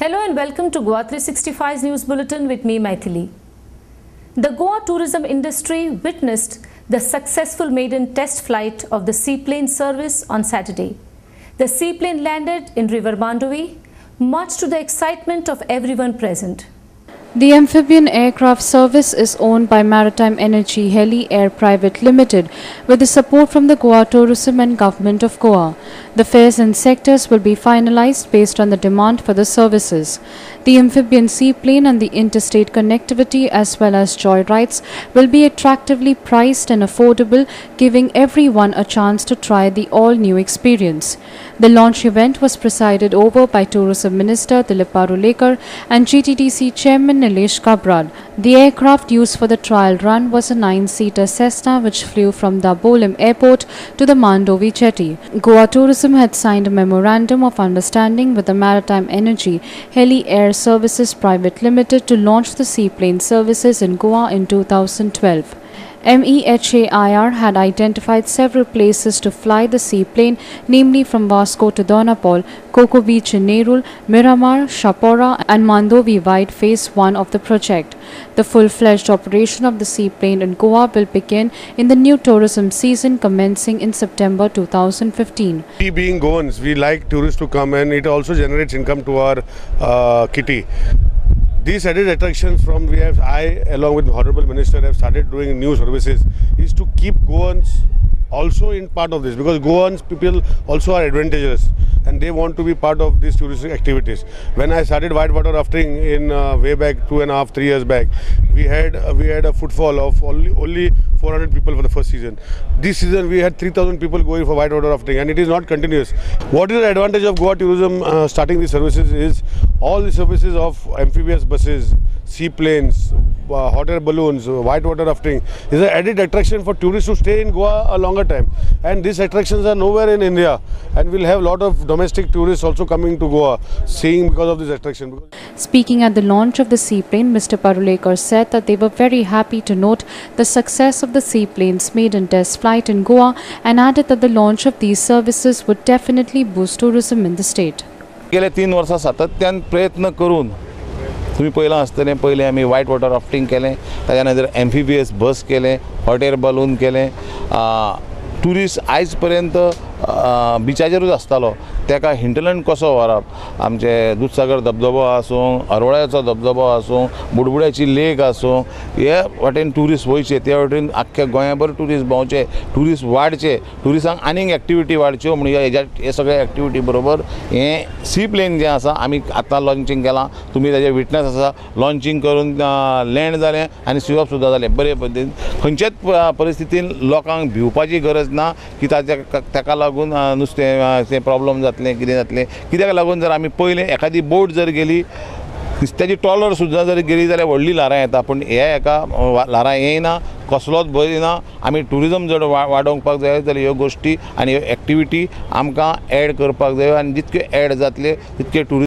Hello and welcome to Goa 365's News Bulletin with me, Maithili. The Goa tourism industry witnessed the successful maiden test flight of the seaplane service on Saturday. The seaplane landed in River Mandovi, much to the excitement of everyone present. The amphibian aircraft service is owned by Maritime Energy Heli Air Private Limited with the support from the Goa Tourism and Government of Goa. The fares and sectors will be finalized based on the demand for the services. The amphibian seaplane and the interstate connectivity as well as joyrides will be attractively priced and affordable, giving everyone a chance to try the all-new experience. The launch event was presided over by Tourism Minister Dilip Parulekar and GTTC Chairman Nilesh Kabral. The aircraft used for the trial run was a 9-seater Cessna which flew from Dabolim Airport to the Mandovi jetty. Goa Tourism had signed a memorandum of understanding with the Maritime Energy Heli Air Services Private Limited to launch the seaplane services in Goa in 2012. MEHAIR had identified several places to fly the seaplane, namely from Vasco to Donapol, Coco Beach in Nerul, Miramar, Shapora and Mandovi Wide Phase 1 of the project. The full-fledged operation of the seaplane in Goa will begin in the new tourism season commencing in September 2015. We being Goans, we like tourists to come and it also generates income to our kitty. These added attractions I along with Honorable Minister have started doing new services is to keep Goans also in part of this, because Goans people also are advantageous and they want to be part of these touristic activities. When I started whitewater rafting in way back 2.5-3 years back, we had a footfall of only 400 people for the first season. This season we had 3,000 people going for whitewater rafting, and it is not continuous. What is the advantage of Goa Tourism starting these services is all the services of amphibious buses, seaplanes, hot air balloons, whitewater rafting is an added attraction for tourists to stay in Goa a longer time. And these attractions are nowhere in India, and we'll have a lot of domestic tourists also coming to Goa, seeing because of this attraction. Speaking at the launch of the seaplane, Mr. Parulekar said that they were very happy to note the success of the seaplane's maiden test flight in Goa and added that the launch of these services would definitely boost tourism in the state. गेले 3 वर्सां सातत्यान प्रयत्न करून तुम्ही पहिला आसतले पहिले आम्ही व्हाईट वॉटर राफ्टिंग केले, त्याच्या नंतर एम्फिबियस बस केले, हॉट एअर बलून केले. टुरिस्ट आयज पर्यंत बिचाचेरूच आसतालो, तेका हिंटलँड कसो व्हरप, आमचे दूधसागर धबधबो आसूं, अरवळ्याचो धबधबो आसूं, बुडबुड्याची लेक आसूं, हे वाटेन टुरिस्ट वयचे, त्या वाटेन आख्ख्या गोंयाभर टुरिस्ट भोंवचे, टुरिस्ट वाडचे, टुरिस्टांक आनीक एक्टिविटी वाडच्यो म्हणून हे सगळे एक्टिविटी बरोबर हे सी प्लेन जे आसा आमी आतां लॉन्चिंग केलां. तुमी ताजे विटनस आसा, लॉन्चिंग करून लँड जालें आनी स्विप सुद्दां जालें बरे पद्दतीन. खंयच्याच परिस्थितीन लोकांक भिवपाची गरज ना की ताका लागून नुस्तें प्रॉब्लम जातलें कितें जातलें. कित्याक लागून जर आमी पयलें एखादी बोट जर गेली, नुस्त्याची ट्रॉलर सुद्दां जर गेली जाल्यार व्हडली ल्हारां येता, पूण हे एका ल्हारां येयना, कसलोच भंय ना. आमी टुरिजम जर वाडोवपाक जाय जाल्यार ह्यो गोश्टी आनी ह्यो एक्टिविटी आमकां एड करपाक जाय, आनी जितके एड जातले तितके टुरिजम